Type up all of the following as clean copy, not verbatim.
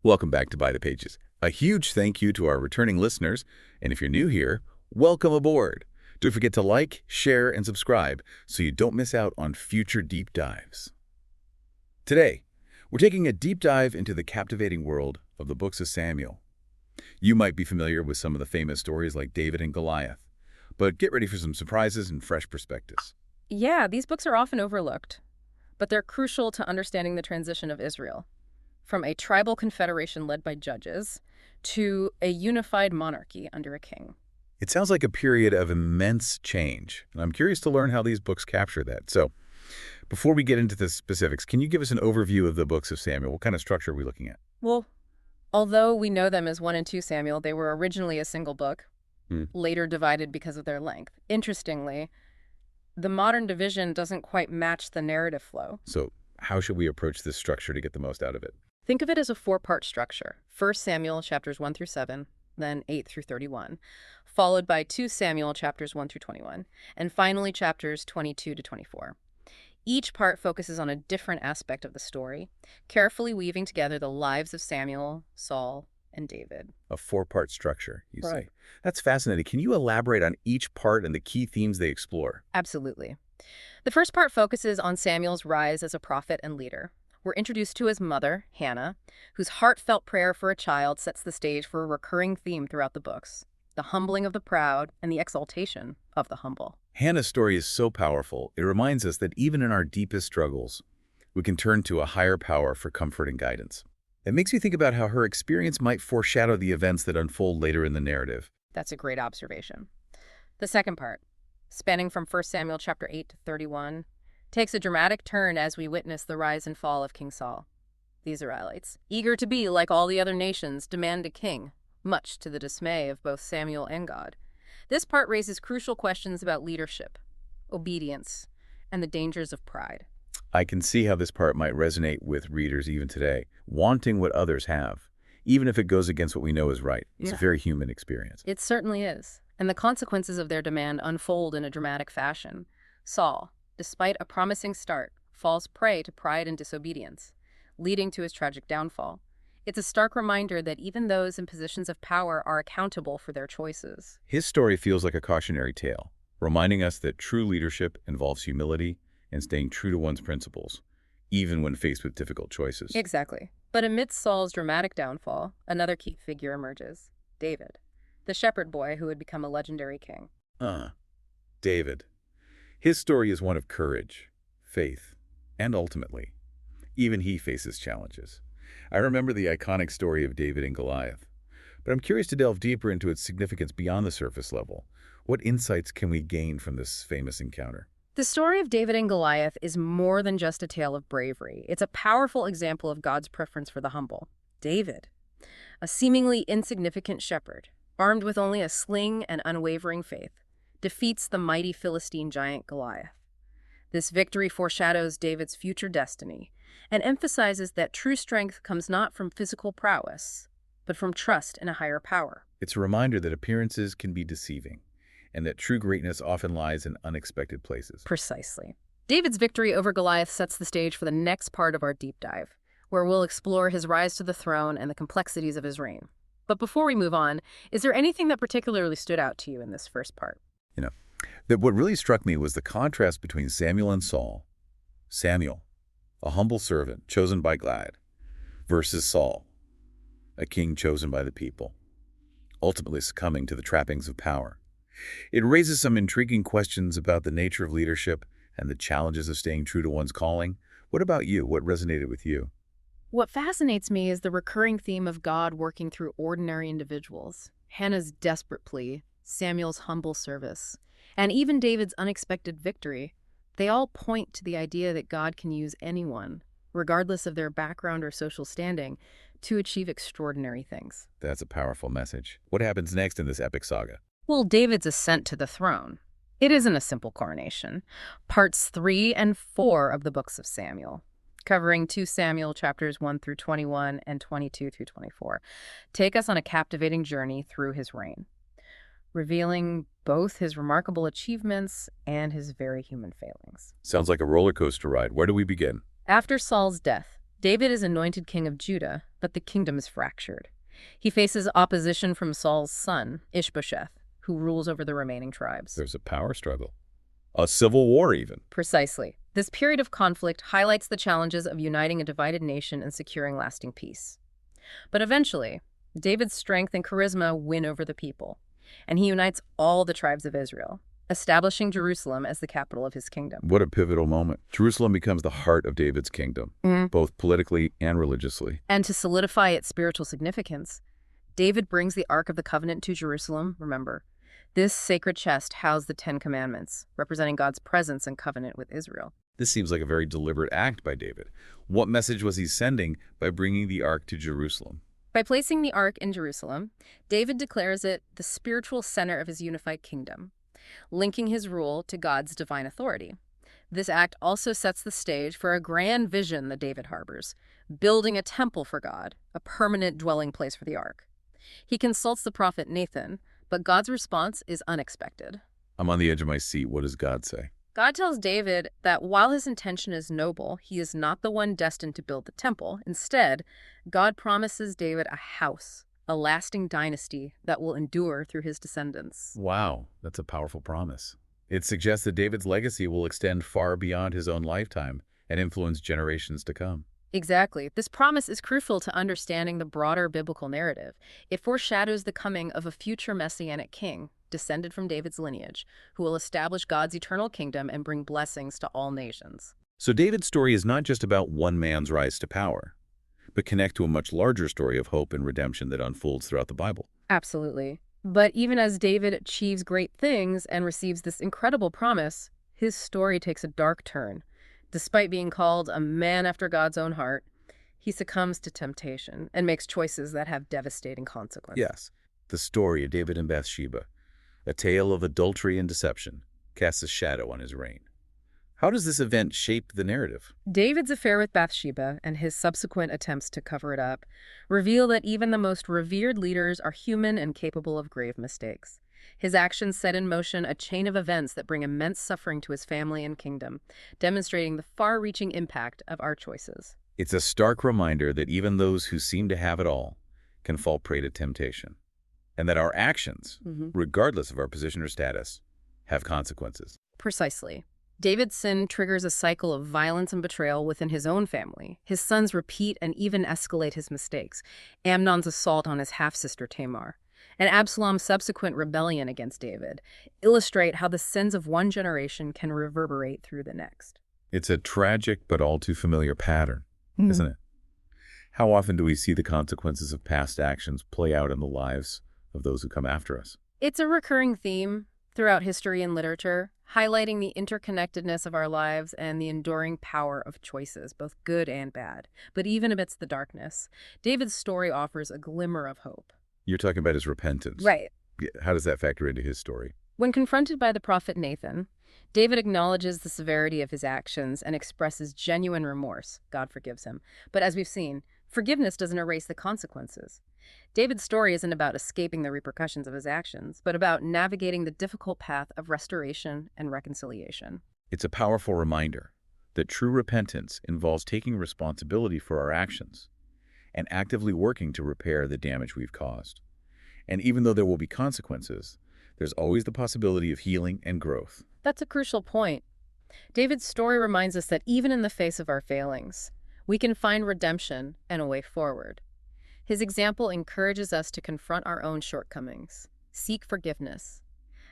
Welcome back to By the Pages. A huge thank you to our returning listeners, and if you're new here, welcome aboard. Don't forget to like, share, and subscribe so you don't miss out on future deep dives. Today, we're taking a deep dive into the captivating world of the books of Samuel. You might be familiar with some of the famous stories like David and Goliath, but get ready for some surprises and fresh perspectives. Yeah, these books are often overlooked, but they're crucial to understanding the transition of Israel, from a tribal confederation led by judges to a unified monarchy under a king. It sounds like a period of immense change, and I'm curious to learn how these books capture that. So, before we get into the specifics, can you give us an overview of the books of Samuel? What kind of structure are we looking at? Well, although we know them as 1 and 2 Samuel, they were originally a single book, later divided because of their length. Interestingly, the modern division doesn't quite match the narrative flow. So, how should we approach this structure to get the most out of it? Think of it as a 4-part structure. 1 Samuel chapters 1 through 7, then 8 through 31, followed by 2 Samuel chapters 1 through 21, and finally chapters 22 to 24. Each part focuses on a different aspect of the story, carefully weaving together the lives of Samuel, Saul, and David. A 4-part structure, you Right. say. That's fascinating. Can you elaborate on each part and the key themes they explore? Absolutely. The first part focuses on Samuel's rise as a prophet and leader. We're introduced to his mother, Hanna, whose heartfelt prayer for a child sets the stage for a recurring theme throughout the books: the humbling of the proud and the exaltation of the humble. Hannah's story is so powerful. It reminds us that even in our deepest struggles, we can turn to a higher power for comfort and guidance. It makes me think about how her experience might foreshadow the events that unfold later in the narrative. That's a great observation. The second part, spanning from 1 Samuel chapter 8 to 31, takes a dramatic turn as we witness the rise and fall of King Saul. The Israelites, eager to be like all the other nations, demand a king, much to the dismay of both Samuel and God. This part raises crucial questions about leadership, obedience, and the dangers of pride. I can see how this part might resonate with readers even today, wanting what others have, even if it goes against what we know is right. It's a very human experience. It certainly is, and the consequences of their demand unfold in a dramatic fashion. Saul, despite a promising start, falls prey to pride and disobedience, leading to his tragic downfall. It's a stark reminder that even those in positions of power are accountable for their choices. His story feels like a cautionary tale, reminding us that true leadership involves humility and staying true to one's principles, even when faced with difficult choices. Exactly. But amidst Saul's dramatic downfall, another key figure emerges: David, the shepherd boy who would become a legendary king. David. His story is one of courage, faith, and ultimately, even he faces challenges. I remember the iconic story of David and Goliath, but I'm curious to delve deeper into its significance beyond the surface level. What insights can we gain from this famous encounter? The story of David and Goliath is more than just a tale of bravery. It's a powerful example of God's preference for the humble. David, a seemingly insignificant shepherd, armed with only a sling and unwavering faith, defeats the mighty Philistine giant Goliath. This victory foreshadows David's future destiny and emphasizes that true strength comes not from physical prowess, but from trust in a higher power. It's a reminder that appearances can be deceiving, and that true greatness often lies in unexpected places. Precisely. David's victory over Goliath sets the stage for the next part of our deep dive, where we'll explore his rise to the throne and the complexities of his reign. But before we move on, is there anything that particularly stood out to you in this first part? That what really struck me was the contrast between Samuel and Saul. Samuel, a humble servant chosen by God, versus Saul, a king chosen by the people, ultimately succumbing to the trappings of power. It raises some intriguing questions about the nature of leadership and the challenges of staying true to one's calling. What about you? What resonated with you? What fascinates me is the recurring theme of God working through ordinary individuals. Hannah's desperate plea, Samuel's humble service, and even David's unexpected victory. They all point to the idea that God can use anyone, regardless of their background or social standing, to achieve extraordinary things. That's a powerful message. What happens next in this epic saga? Well, David's ascent to the throne. It isn't a simple coronation. Parts 3 and 4 of the books of Samuel, covering 2 Samuel chapters 1 through 21 and 22 through 24, take us on a captivating journey through his reign, revealing both his remarkable achievements and his very human failings. Sounds like a roller coaster ride. Where do we begin? After Saul's death, David is anointed king of Judah, but the kingdom is fractured. He faces opposition from Saul's son, Ishbosheth, who rules over the remaining tribes. There's a power struggle. A civil war, even. Precisely. This period of conflict highlights the challenges of uniting a divided nation and securing lasting peace. But eventually, David's strength and charisma win over the people, and he unites all the tribes of Israel, establishing Jerusalem as the capital of his kingdom. What a pivotal moment. Jerusalem becomes the heart of David's kingdom, both politically and religiously. And to solidify its spiritual significance, David brings the Ark of the Covenant to Jerusalem, remember. This sacred chest housed the Ten Commandments, representing God's presence and covenant with Israel. This seems like a very deliberate act by David. What message was he sending by bringing the Ark to Jerusalem? By placing the Ark in Jerusalem, David declares it the spiritual center of his unified kingdom, linking his rule to God's divine authority. This act also sets the stage for a grand vision that David harbors, building a temple for God, a permanent dwelling place for the Ark. He consults the prophet Nathan, but God's response is unexpected. I'm on the edge of my seat. What does God say? God tells David that while his intention is noble, he is not the one destined to build the temple. Instead, God promises David a house, a lasting dynasty that will endure through his descendants. Wow, that's a powerful promise. It suggests that David's legacy will extend far beyond his own lifetime and influence generations to come. Exactly. This promise is crucial to understanding the broader biblical narrative. It foreshadows the coming of a future messianic king, descended from David's lineage, who will establish God's eternal kingdom and bring blessings to all nations. So David's story is not just about one man's rise to power, but connect to a much larger story of hope and redemption that unfolds throughout the Bible. Absolutely. But even as David achieves great things and receives this incredible promise, his story takes a dark turn. Despite being called a man after God's own heart, he succumbs to temptation and makes choices that have devastating consequences. Yes, the story of David and Bathsheba, a tale of adultery and deception, casts a shadow on his reign. How does this event shape the narrative? David's affair with Bathsheba and his subsequent attempts to cover it up reveal that even the most revered leaders are human and capable of grave mistakes. His actions set in motion a chain of events that bring immense suffering to his family and kingdom, demonstrating the far-reaching impact of our choices. It's a stark reminder that even those who seem to have it all can fall prey to temptation, and that our actions, regardless of our position or status, have consequences. Precisely. David's sin triggers a cycle of violence and betrayal within his own family. His sons repeat and even escalate his mistakes. Amnon's assault on his half-sister Tamar, and Absalom's subsequent rebellion against David illustrate how the sins of one generation can reverberate through the next. It's a tragic but all too familiar pattern, isn't it? How often do we see the consequences of past actions play out in the lives of those who come after us? It's a recurring theme throughout history and literature, highlighting the interconnectedness of our lives and the enduring power of choices, both good and bad. But even amidst the darkness, David's story offers a glimmer of hope. You're talking about his repentance. Right. How does that factor into his story? When confronted by the prophet Nathan, David acknowledges the severity of his actions and expresses genuine remorse. God forgives him. But as we've seen, forgiveness doesn't erase the consequences. David's story isn't about escaping the repercussions of his actions, but about navigating the difficult path of restoration and reconciliation. It's a powerful reminder that true repentance involves taking responsibility for our actions and actively working to repair the damage we've caused. And even though there will be consequences, there's always the possibility of healing and growth. That's a crucial point. David's story reminds us that even in the face of our failings, we can find redemption and a way forward. His example encourages us to confront our own shortcomings, seek forgiveness,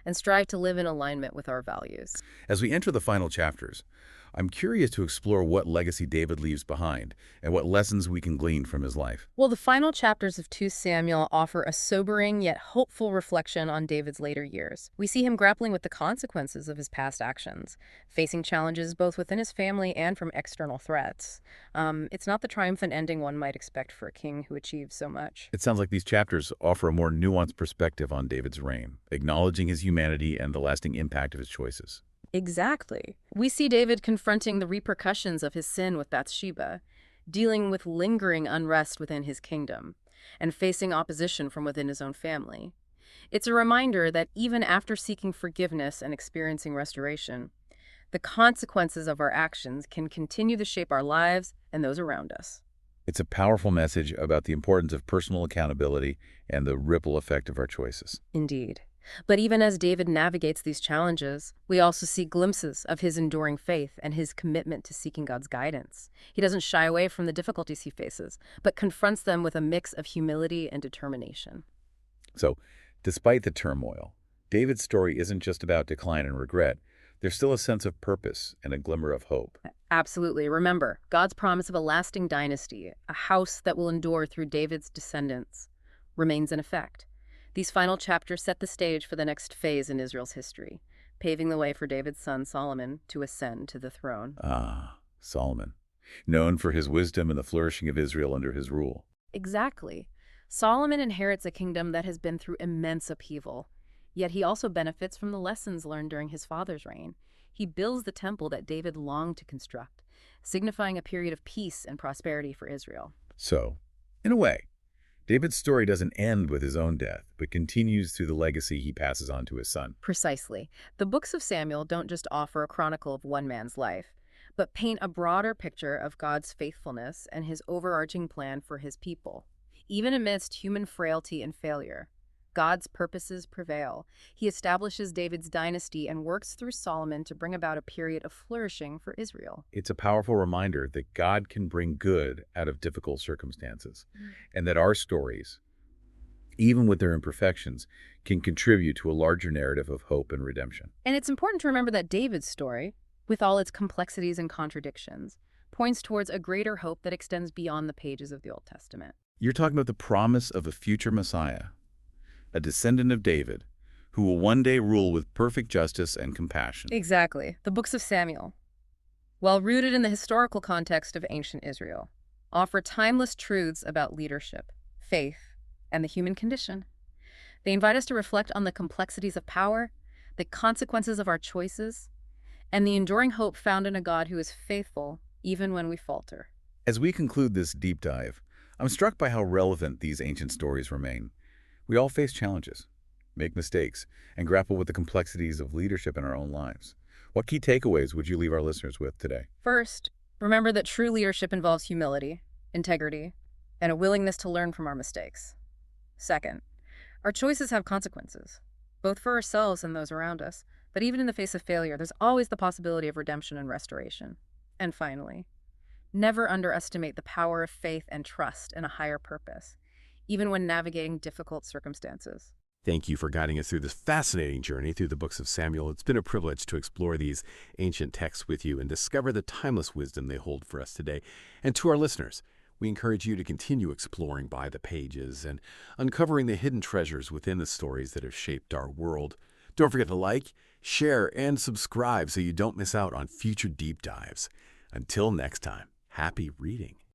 and strive to live in alignment with our values. As we enter the final chapters, I'm curious to explore what legacy David leaves behind and what lessons we can glean from his life. Well, the final chapters of 2 Samuel offer a sobering yet hopeful reflection on David's later years. We see him grappling with the consequences of his past actions, facing challenges both within his family and from external threats. It's not the triumphant ending one might expect for a king who achieves so much. It sounds like these chapters offer a more nuanced perspective on David's reign, acknowledging his humanity and the lasting impact of his choices. Exactly. We see David confronting the repercussions of his sin with Bathsheba, dealing with lingering unrest within his kingdom, and facing opposition from within his own family. It's a reminder that even after seeking forgiveness and experiencing restoration, The consequences of our actions can continue to shape our lives and those around us. It's a powerful message about the importance of personal accountability and the ripple effect of our choices. Indeed. But even as David navigates these challenges, we also see glimpses of his enduring faith and his commitment to seeking God's guidance. He doesn't shy away from the difficulties he faces, but confronts them with a mix of humility and determination. So, despite the turmoil, David's story isn't just about decline and regret. There's still a sense of purpose and a glimmer of hope. Absolutely. Remember, God's promise of a lasting dynasty, a house that will endure through David's descendants, remains in effect. These final chapters set the stage for the next phase in Israel's history, paving the way for David's son Solomon to ascend to the throne. Ah, Solomon, known for his wisdom and the flourishing of Israel under his rule. Exactly. Solomon inherits a kingdom that has been through immense upheaval, yet he also benefits from the lessons learned during his father's reign. He builds the temple that David longed to construct, signifying a period of peace and prosperity for Israel. So, in a way, David's story doesn't end with his own death, but continues through the legacy he passes on to his son. Precisely. The books of Samuel don't just offer a chronicle of one man's life, but paint a broader picture of God's faithfulness and his overarching plan for his people. Even amidst human frailty and failure, God's purposes prevail. He establishes David's dynasty and works through Solomon to bring about a period of flourishing for Israel. It's a powerful reminder that God can bring good out of difficult circumstances, and that our stories, even with their imperfections, can contribute to a larger narrative of hope and redemption. And it's important to remember that David's story, with all its complexities and contradictions, points towards a greater hope that extends beyond the pages of the Old Testament. You're talking about the promise of a future Messiah, a descendant of David, who will one day rule with perfect justice and compassion. Exactly. The books of Samuel, while rooted in the historical context of ancient Israel, offer timeless truths about leadership, faith, and the human condition. They invite us to reflect on the complexities of power, the consequences of our choices, and the enduring hope found in a God who is faithful even when we falter. As we conclude this deep dive, I'm struck by how relevant these ancient stories remain. We all face challenges, make mistakes, and grapple with the complexities of leadership in our own lives. What key takeaways would you leave our listeners with today? First, remember that true leadership involves humility, integrity, and a willingness to learn from our mistakes. Second, our choices have consequences, both for ourselves and those around us, but even in the face of failure, there's always the possibility of redemption and restoration. And finally, never underestimate the power of faith and trust in a higher purpose, even when navigating difficult circumstances. Thank you for guiding us through this fascinating journey through the books of Samuel. It's been a privilege to explore these ancient texts with you and discover the timeless wisdom they hold for us today. And to our listeners, we encourage you to continue exploring by the pages and uncovering the hidden treasures within the stories that have shaped our world. Don't forget to like, share, and subscribe so you don't miss out on future deep dives. Until next time, happy reading.